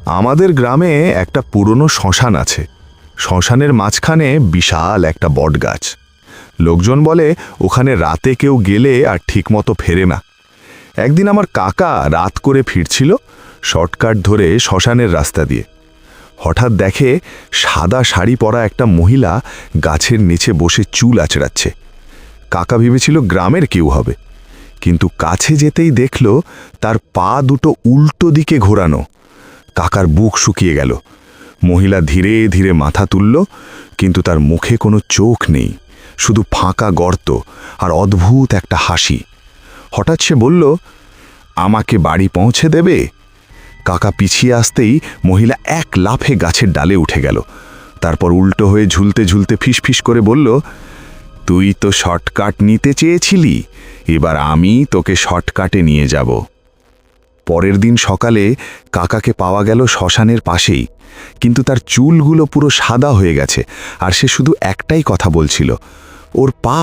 আমাদের গ্রামে একটা পুরনো শ্মশান আছে। শ্মশানের মাঝখানে বিশাল একটা বটগাছ। লোকজন বলে ওখানে রাতে কেউ গেলে আর ঠিকমতো ফেরে না। একদিন আমার কাকা রাত করে ফিরছিল শর্টকাট ধরে শ্মশানের রাস্তা দিয়ে। হঠাৎ দেখে সাদা শাড়ি পরা একটা মহিলা গাছের নিচে বসে চুল আঁচড়াচ্ছে। কাকা ভেবেছিল গ্রামের কেউ হবে, কিন্তু কাছে যেতেই দেখল তার পা দুটো উল্টো দিকে ঘোরানো। কাকার বুক শুকিয়ে গেল। মহিলা ধীরে ধীরে মাথা তুলল, কিন্তু তার মুখে কোনো চোখ নেই, শুধু ফাঁকা গর্ত আর অদ্ভুত একটা হাসি। হঠাৎ সে বলল, আমাকে বাড়ি পৌঁছে দেবে? কাকা পিছিয়ে আসতেই মহিলা এক লাফে গাছের ডালে উঠে গেল। তারপর উল্টো হয়ে ঝুলতে ঝুলতে ফিসফিস করে বলল, তুই তো শর্টকাট নিতে চেয়েছিলি, এবার আমি তোকে শর্টকাটে নিয়ে যাব। পরের দিন সকালে কাকাকে পাওয়া গেল শ্মশানের পাশেই, কিন্তু তার চুলগুলো পুরো সাদা হয়ে গেছে, আর সে শুধু একটাই কথা বলছিল, ওর পা